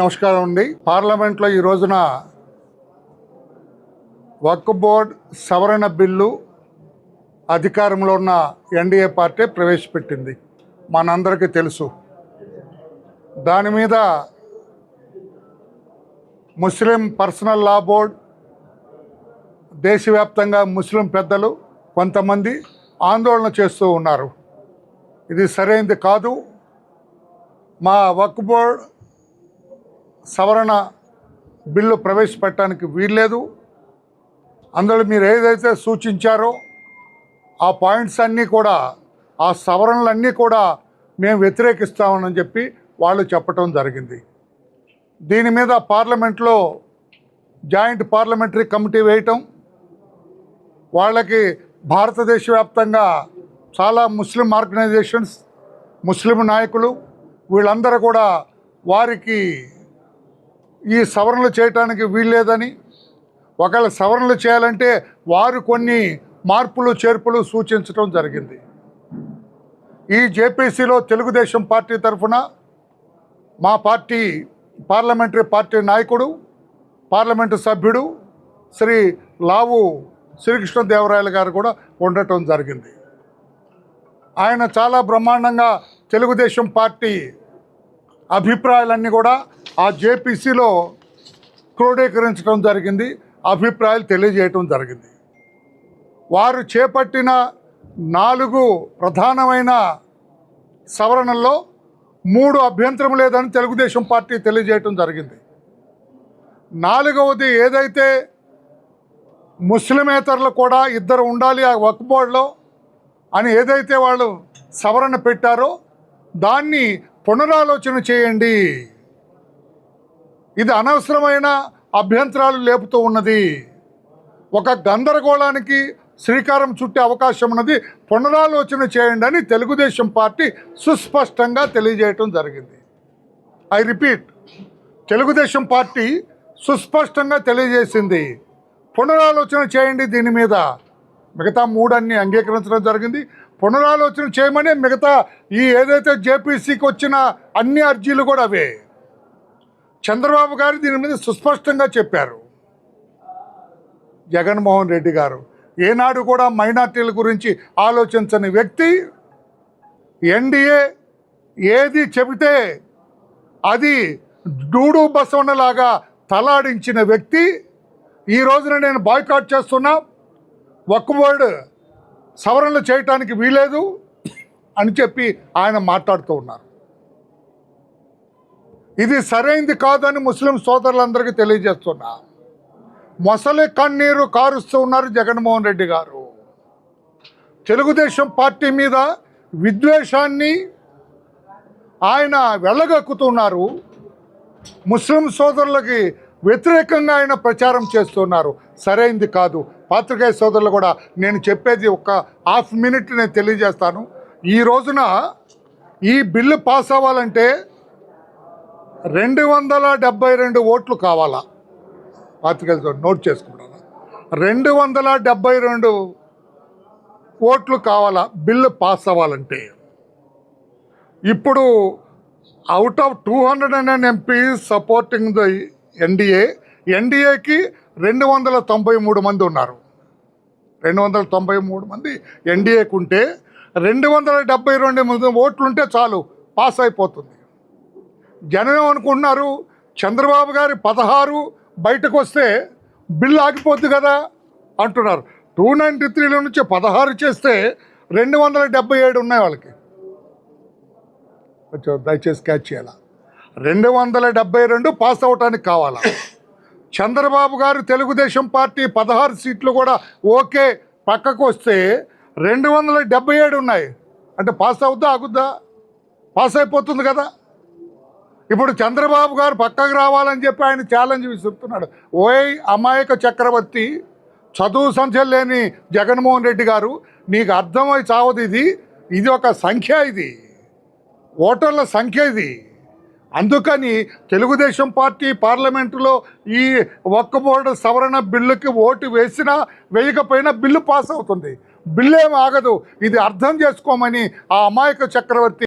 నమస్కారం అండి. పార్లమెంట్లో ఈ రోజున వక్ఫ్ బోర్డ్ సవరణ బిల్లు అధికారంలో ఉన్న ఎన్డీఏ పార్టీ ప్రవేశపెట్టింది. మనందరికీ తెలుసు. దాని మీద ముస్లిం పర్సనల్ లా బోర్డ్, దేశవ్యాప్తంగా ముస్లిం పెద్దలు కొంతమంది ఆందోళన చేస్తూ ఉన్నారు. ఇది సరైనది కాదు, మా వక్ఫ్ బోర్డ్ సవరణ బిల్లు ప్రవేశపెట్టడానికి వీల్లేదు, అందులో మీరు ఏదైతే సూచించారో ఆ పాయింట్స్ అన్నీ కూడా, ఆ సవరణలన్నీ కూడా మేము వ్యతిరేకిస్తామని చెప్పి వాళ్ళు చెప్పటం జరిగింది. దీని మీద పార్లమెంట్లో జాయింట్ పార్లమెంటరీ కమిటీ వేయటం, వాళ్ళకి భారతదేశ వ్యాప్తంగా చాలా ముస్లిం ఆర్గనైజేషన్స్, ముస్లిం నాయకులు వీళ్ళందరూ కూడా వారికి ఈ సవరణలు చేయడానికి వీల్లేదని, ఒకవేళ సవరణలు చేయాలంటే వారు కొన్ని మార్పులు చేర్పులు సూచించడం జరిగింది. ఈ జేపీసీలో తెలుగుదేశం పార్టీ తరఫున మా పార్టీ పార్లమెంటరీ పార్టీ నాయకుడు, పార్లమెంటు సభ్యుడు శ్రీ లావు శ్రీకృష్ణదేవరాయలు గారు కూడా ఉండటం జరిగింది. ఆయన చాలా బ్రహ్మాండంగా తెలుగుదేశం పార్టీ అభిప్రాయాలన్నీ కూడా ఆ జేపీసీలో క్రోడీకరించడం జరిగింది, అభిప్రాయాలు తెలియజేయటం జరిగింది. వారు చేపట్టిన 4 ప్రధానమైన సవరణల్లో 3 అభ్యంతరం లేదని తెలుగుదేశం పార్టీ తెలియజేయటం జరిగింది. 4వది ఏదైతే ముస్లిమేతరులు కూడా 2 ఉండాలి ఆ వక్ఫ్ బోర్డులో అని ఏదైతే వాళ్ళు సవరణ పెట్టారో దాన్ని పునరాలోచన చేయండి. ఇది అనవసరమైన అభ్యంతరాలు లేపుతూ ఉన్నది, ఒక గందరగోళానికి శ్రీకారం చుట్టే అవకాశం ఉన్నది, పునరాలోచన చేయండి అని తెలుగుదేశం పార్టీ సుస్పష్టంగా తెలియజేయటం జరిగింది. ఐ రిపీట్, తెలుగుదేశం పార్టీ సుస్పష్టంగా తెలియజేసింది, పునరాలోచన చేయండి. దీని మీద మిగతా 3 అన్నీ అంగీకరించడం జరిగింది. పునరాలోచన చేయమని మిగతా ఈ ఏదైతే జేపీసీకి వచ్చిన అన్ని అర్జీలు కూడా అవే. చంద్రబాబు గారు దీని మీద సుస్పష్టంగా చెప్పారు. జగన్మోహన్ రెడ్డి గారు ఏనాడు కూడా మైనార్టీల గురించి ఆలోచించని వ్యక్తి, ఎన్డీఏ ఏది చెబితే అది డూడు బసవన్నలాగా తలాడించిన వ్యక్తి ఈ రోజున నేను బాయ్కాట్ చేస్తున్నా, వక్ఫ్ బోర్డు సవరణలు చేయటానికి వీలేదు అని చెప్పి ఆయన మాట్లాడుతూ ఉన్నారు. ఇది సరైనది కాదని ముస్లిం సోదరులందరికీ తెలియజేస్తున్నా. మొసలి కన్నీరు కారుస్తూ ఉన్నారు జగన్మోహన్ రెడ్డి గారు. తెలుగుదేశం పార్టీ మీద విద్వేషాన్ని ఆయన వెళ్ళగక్కుతున్నారు. ముస్లిం సోదరులకి వ్యతిరేకంగా ఆయన ప్రచారం చేస్తున్నారు. సరైనది కాదు. పాత్రికేయ సోదరులు కూడా నేను చెప్పేది ఒక ½ మినిట్ నేను తెలియజేస్తాను. ఈ రోజున ఈ బిల్లు పాస్ అవ్వాలంటే 272 ఓట్లు కావాలా? పాత్రికేయులతో నోట్ చేసుకుంటాను, 272 ఓట్లు కావాలా బిల్లు పాస్ అవ్వాలంటే. ఇప్పుడు out of 209 MPs supporting the ఎన్డీఏకి 293 మంది ఉన్నారు. 293 మంది ఎన్డీఏకి ఉంటే 272 ఓట్లుంటే చాలు, పాస్ అయిపోతుంది. జనం ఏమనుకుంటున్నారు, చంద్రబాబు గారి 16 బయటకు వస్తే బిల్లు ఆగిపోద్ది కదా అంటున్నారు. 293లో నుంచి 16 చేస్తే 277 ఉన్నాయి వాళ్ళకి. దయచేసి క్యాచ్ చేయాల. 272 పాస్ అవటానికి కావాలా? చంద్రబాబు గారు తెలుగుదేశం పార్టీ 16 సీట్లు కూడా ఓకే పక్కకు వస్తే 277 ఉన్నాయి అంటే పాస్ అవుద్దా ఆగుద్దా? పాస్ అయిపోతుంది కదా. ఇప్పుడు చంద్రబాబు గారు పక్కకు రావాలని చెప్పి ఆయన ఛాలెంజ్ విసురుతున్నాడు. ఓయ్ అమాయక చక్రవర్తి, చదువు సంఖ్య లేని జగన్మోహన్ రెడ్డి గారు, నీకు అర్థమై చావదు. ఇది ఒక సంఖ్య, ఇది ఓటర్ల సంఖ్య ఇది. అందుకని తెలుగుదేశం పార్టీ పార్లమెంటులో ఈ వక్ఫ్ బోర్డు సవరణ బిల్లుకి ఓటు వేసినా వేయకపోయినా బిల్లు పాస్ అవుతుంది. బిల్లు ఏం ఆగదు. ఇది అర్థం చేసుకోమని ఆ అమాయక చక్రవర్తి